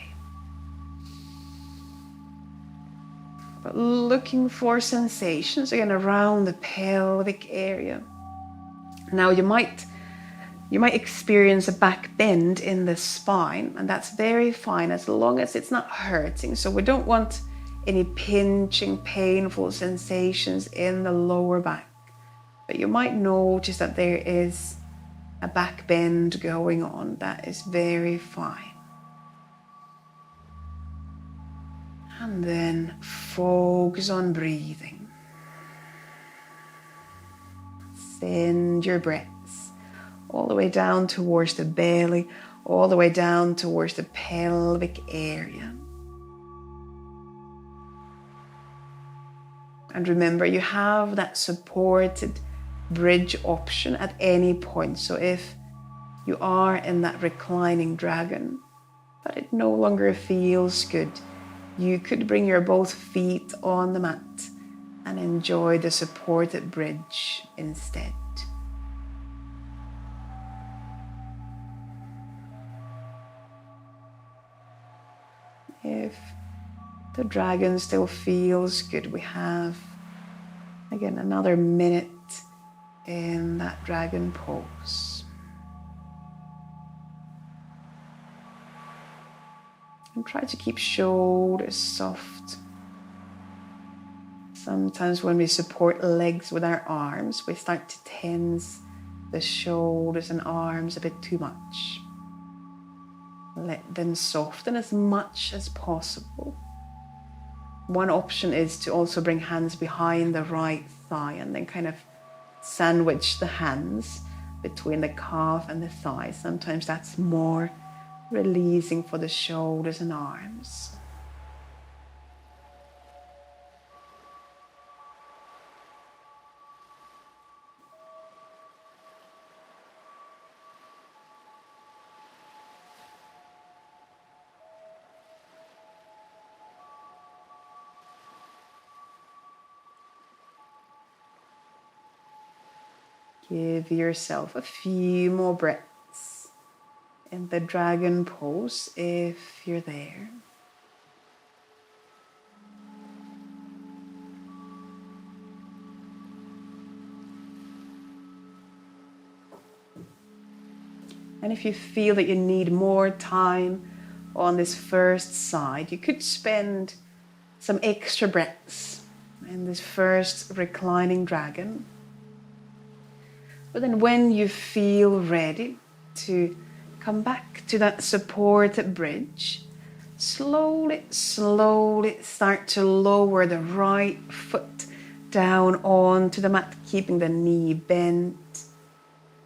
But looking for sensations again around the pelvic area. Now you might experience a back bend in the spine, and that's very fine as long as it's not hurting. So we don't want any pinching, painful sensations in the lower back. But you might notice that there is a back bend going on. That is very fine. And then focus on breathing. Send your breaths all the way down towards the belly, all the way down towards the pelvic area. And remember, you have that supported bridge option at any point. So if you are in that reclining dragon, but it no longer feels good, you could bring your both feet on the mat and enjoy the supported bridge instead. If the dragon still feels good, we have, again, another minute in that dragon pose. And try to keep shoulders soft. Sometimes when we support legs with our arms, we start to tense the shoulders and arms a bit too much. Let them soften as much as possible. One option is to also bring hands behind the right thigh and then kind of sandwich the hands between the calf and the thigh. Sometimes that's more releasing for the shoulders and arms. Give yourself a few more breaths in the dragon pose if you're there. And if you feel that you need more time on this first side, you could spend some extra breaths in this first reclining dragon. But then when you feel ready to come back to that supported bridge, slowly start to lower the right foot down onto the mat, keeping the knee bent.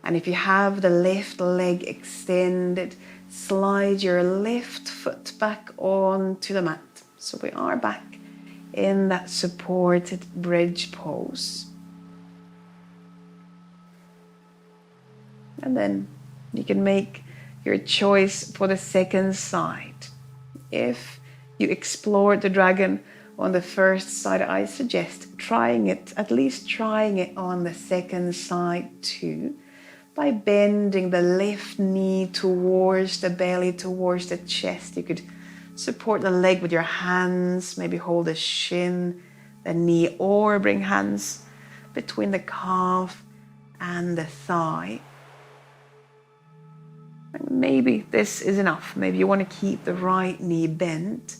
And if you have the left leg extended, slide your left foot back onto the mat. So we are back in that supported bridge pose. And then you can make your choice for the second side. If you explored the dragon on the first side, I suggest trying it, at least trying it on the second side too, by bending the left knee towards the belly, towards the chest. You could support the leg with your hands, maybe hold the shin, the knee, or bring hands between the calf and the thigh. Maybe this is enough. Maybe you want to keep the right knee bent,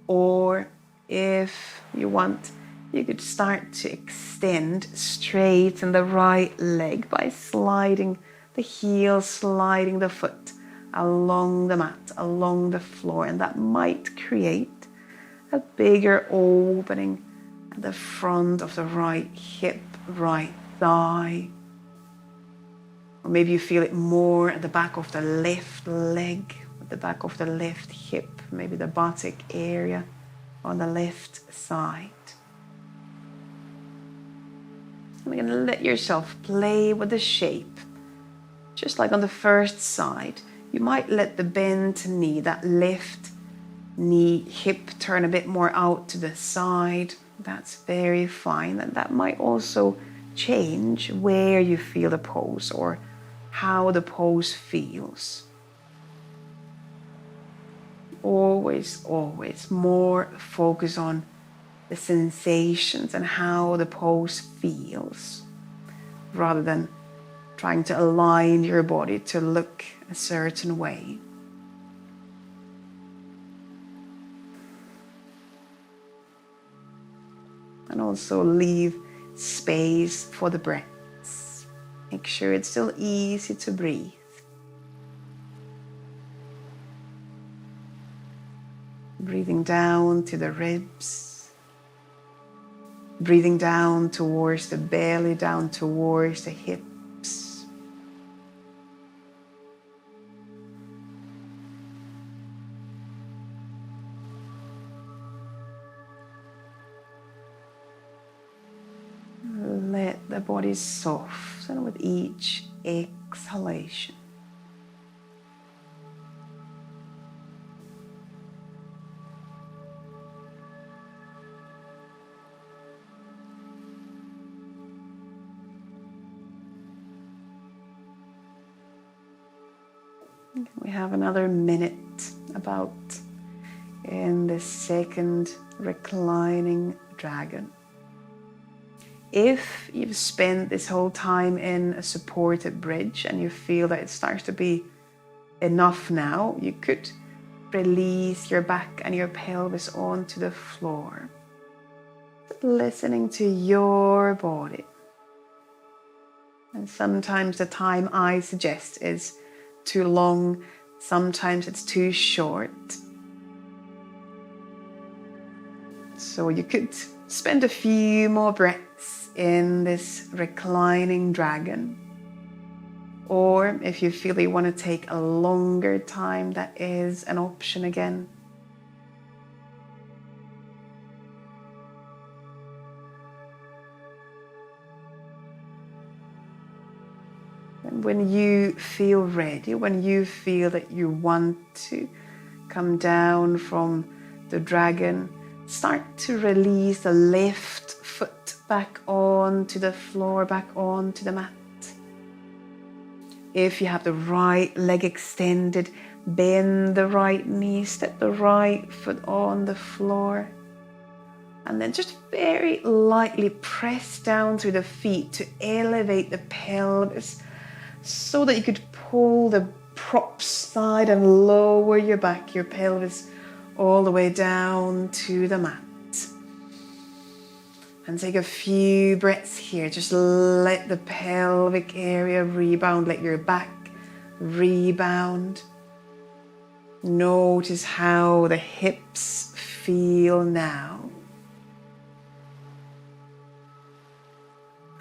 or if you want, you could start to extend, straighten the right leg by sliding the heel, sliding the foot along the mat, along the floor, and that might create a bigger opening at the front of the right hip, right thigh. Or maybe you feel it more at the back of the left leg, at the back of the left hip, maybe the buttock area on the left side. And you're going to let yourself play with the shape. Just like on the first side, you might let the bent knee, that left knee, hip turn a bit more out to the side. That's very fine. And that might also change where you feel the pose or how the pose feels. Always, always more focus on the sensations and how the pose feels, rather than trying to align your body to look a certain way. And also leave space for the breaths. Make sure it's still easy to breathe. Breathing down to the ribs. Breathing down towards the belly, down towards the hips. Let the body soften with each exhalation. We have another minute about in the second reclining dragon. If you've spent this whole time in a supported bridge and you feel that it starts to be enough now, you could release your back and your pelvis onto the floor. Listening to your body. And sometimes the time I suggest is too long, sometimes it's too short. So you could spend a few more breaths in this reclining dragon. Or if you feel you want to take a longer time, that is an option again. And when you feel ready, when you feel that you want to come down from the dragon, start to release the left foot back onto the floor, back onto the mat. If you have the right leg extended, bend the right knee, step the right foot on the floor. And then just very lightly press down through the feet to elevate the pelvis so that you could pull the props side and lower your back, your pelvis, all the way down to the mat. And take a few breaths here. Just let the pelvic area rebound, let your back rebound. Notice how the hips feel now.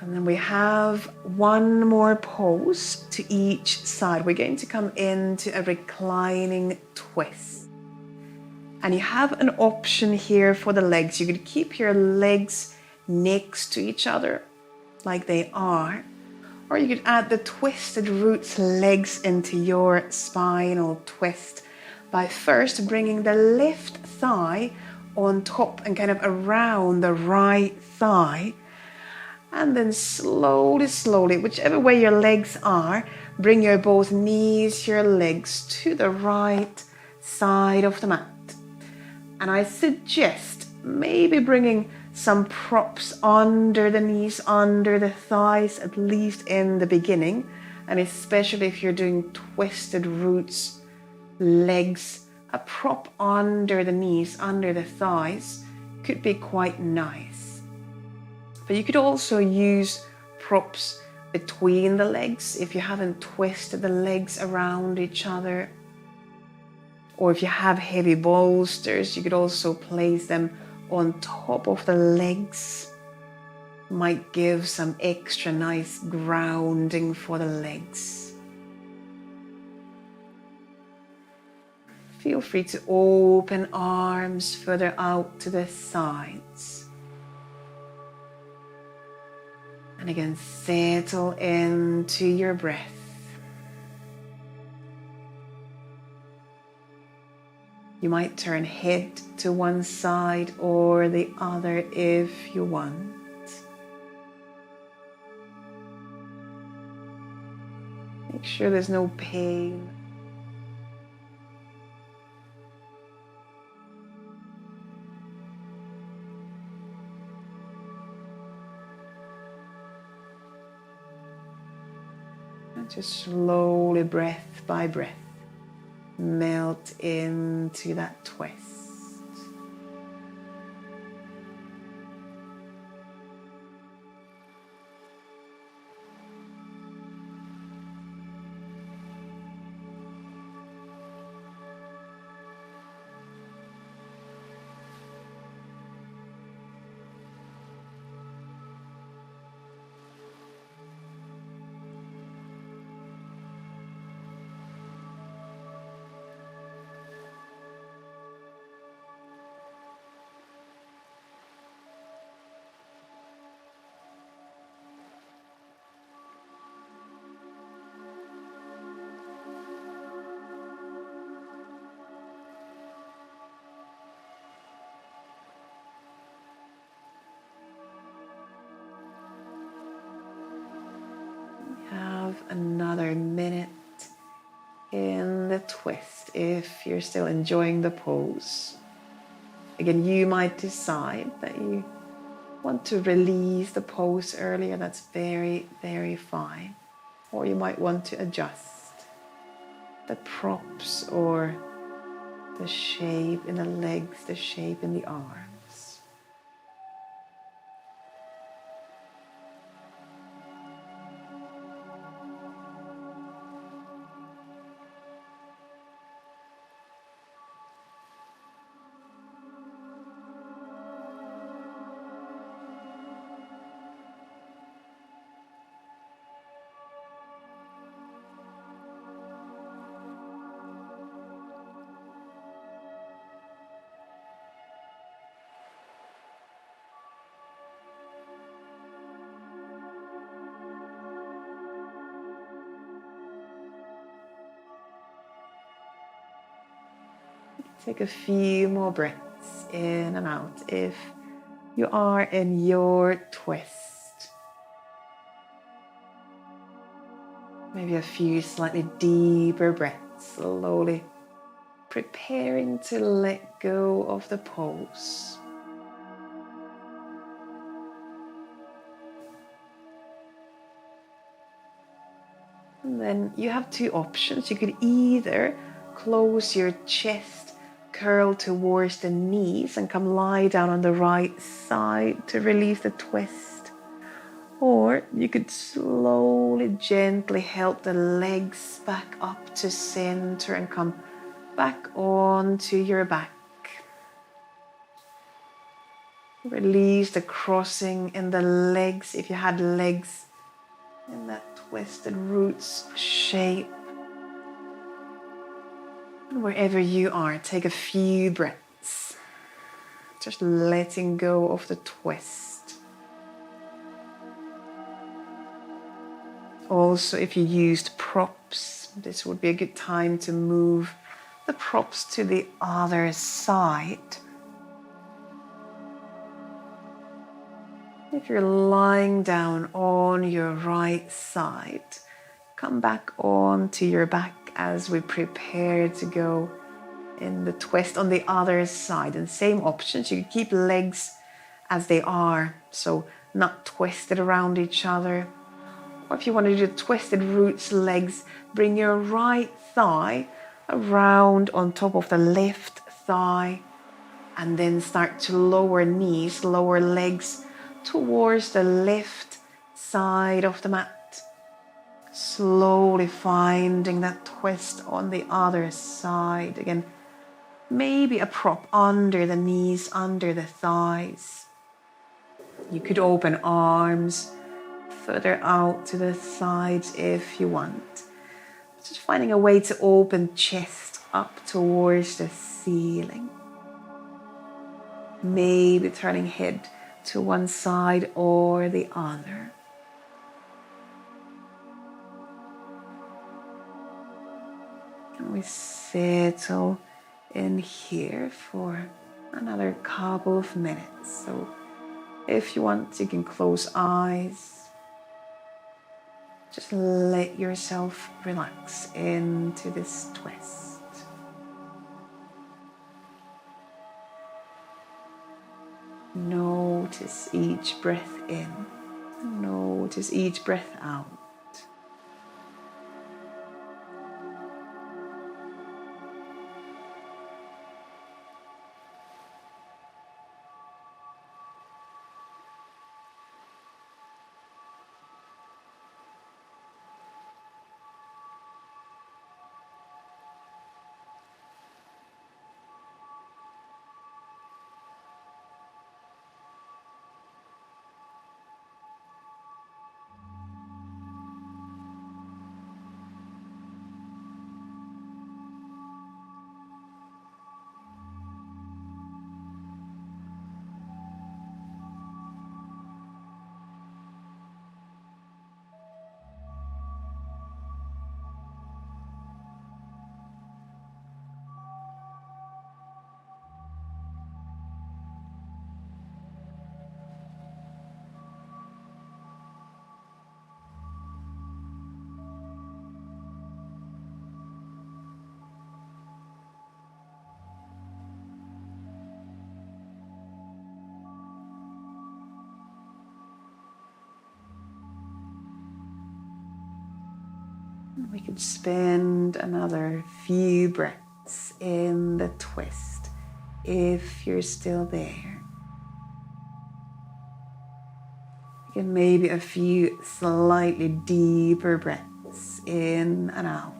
And then we have one more pose to each side. We're going to come into a reclining twist. And you have an option here for the legs. You could keep your legs next to each other like they are. Or you could add the twisted roots legs into your spinal twist by first bringing the left thigh on top and kind of around the right thigh. And then slowly, slowly, whichever way your legs are, bring your both knees, your legs to the right side of the mat. And I suggest maybe bringing some props under the knees, under the thighs, at least in the beginning. And especially if you're doing twisted roots, legs, a prop under the knees, under the thighs could be quite nice. But you could also use props between the legs if you haven't twisted the legs around each other. Or if you have heavy bolsters, you could also place them on top of the legs. Might give some extra nice grounding for the legs. Feel free to open arms further out to the sides. And again, settle into your breath. You might turn head to one side or the other if you want. Make sure there's no pain. And just slowly, breath by breath, melt into that twist. Have another minute in the twist if you're still enjoying the pose. Again, you might decide that you want to release the pose earlier. That's very, very fine. Or you might want to adjust the props or the shape in the legs, the shape in the arms. Take a few more breaths in and out if you are in your twist. Maybe a few slightly deeper breaths, slowly preparing to let go of the pose. And then you have two options. You could either close your chest, curl towards the knees and come lie down on the right side to release the twist. Or you could slowly, gently help the legs back up to center and come back onto your back. Release the crossing in the legs if you had legs in that twisted roots shape. And wherever you are, take a few breaths. Just letting go of the twist. Also, if you used props, this would be a good time to move the props to the other side. If you're lying down on your right side, come back onto your back as we prepare to go in the twist on the other side. And same options, you can keep legs as they are, so not twisted around each other. Or if you want to do twisted roots legs, bring your right thigh around on top of the left thigh and then start to lower knees, lower legs towards the left side of the mat. Slowly finding that twist on the other side. Again, maybe a prop under the knees, under the thighs. You could open arms further out to the sides if you want. Just finding a way to open chest up towards the ceiling. Maybe turning head to one side or the other. And we settle in here for another couple of minutes. So if you want, you can close eyes. Just let yourself relax into this twist. Notice each breath in. Notice each breath out. We could spend another few breaths in the twist if you're still there. And maybe a few slightly deeper breaths in and out.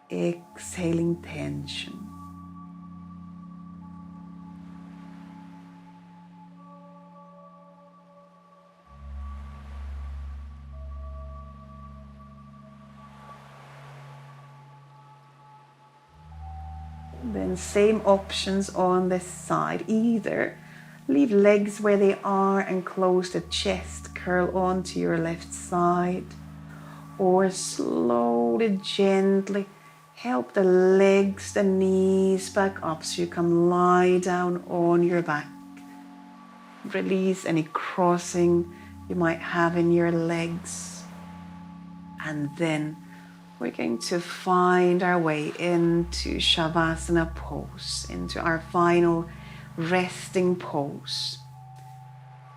Exhaling tension. Then same options on this side. Either leave legs where they are and close the chest, curl onto your left side, or slowly, gently help the legs, the knees back up so you can lie down on your back. Release any crossing you might have in your legs. And then we're going to find our way into Shavasana pose, into our final resting pose.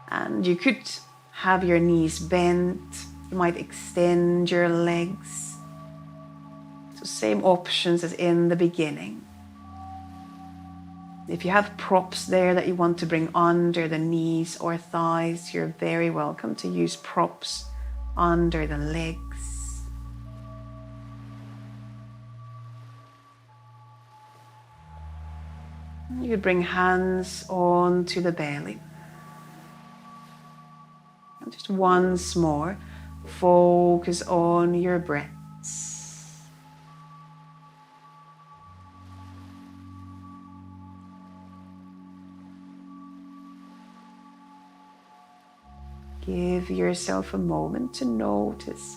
And you could have your knees bent. You might extend your legs. So same options as in the beginning. If you have props there that you want to bring under the knees or thighs, you're very welcome to use props under the legs. You could bring hands onto the belly. And just once more, focus on your breaths. Give yourself a moment to notice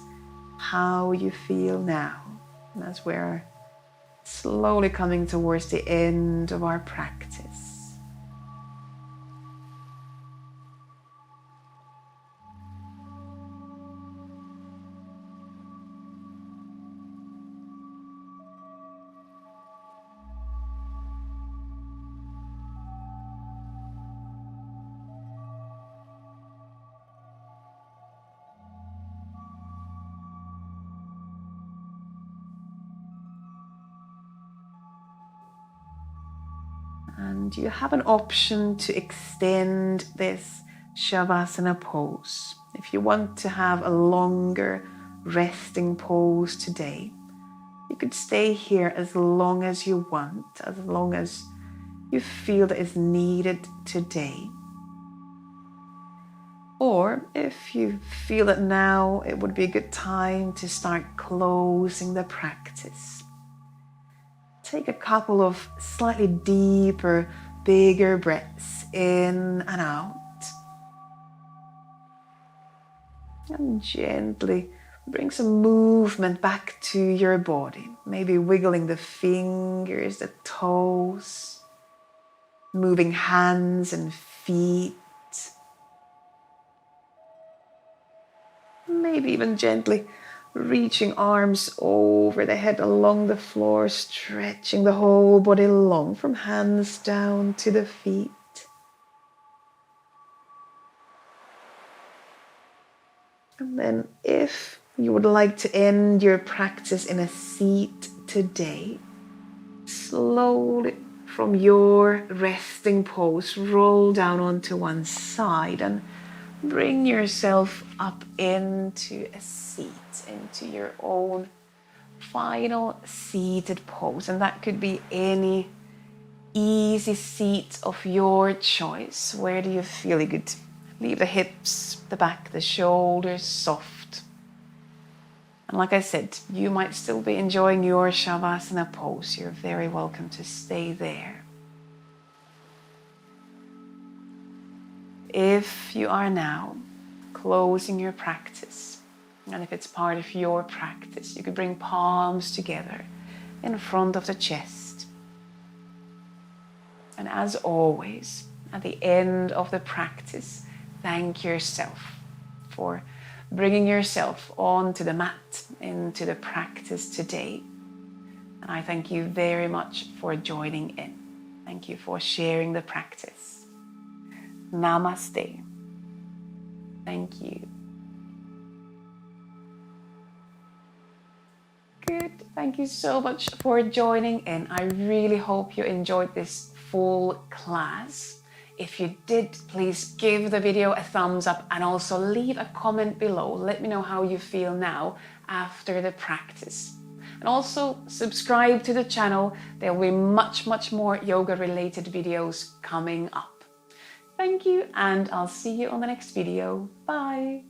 how you feel now. And as we're slowly coming towards the end of our practice. And you have an option to extend this Shavasana pose. If you want to have a longer resting pose today, you could stay here as long as you want, as long as you feel that is needed today. Or if you feel that now it would be a good time to start closing the practice, take a couple of slightly deeper, bigger breaths in and out. And gently bring some movement back to your body. Maybe wiggling the fingers, the toes, moving hands and feet. Maybe even gently reaching arms over the head along the floor, stretching the whole body long from hands down to the feet. And then if you would like to end your practice in a seat today, slowly from your resting pose, roll down onto one side and bring yourself up into a seat, into your own final seated pose. And that could be any easy seat of your choice. Where do you feel good? Leave the hips, the back, the shoulders soft. And like I said, you might still be enjoying your Shavasana pose. You're very welcome to stay there. If you are now closing your practice, and if it's part of your practice, you could bring palms together in front of the chest. And as always, at the end of the practice, thank yourself for bringing yourself onto the mat, into the practice today. And I thank you very much for joining in. Thank you for sharing the practice. Namaste. Thank you. Good. Thank you so much for joining in. I really hope you enjoyed this full class. If you did, please give the video a thumbs up and also leave a comment below. Let me know how you feel now after the practice. And also subscribe to the channel. There will be much more yoga related videos coming up. Thank you, and I'll see you on the next video. Bye.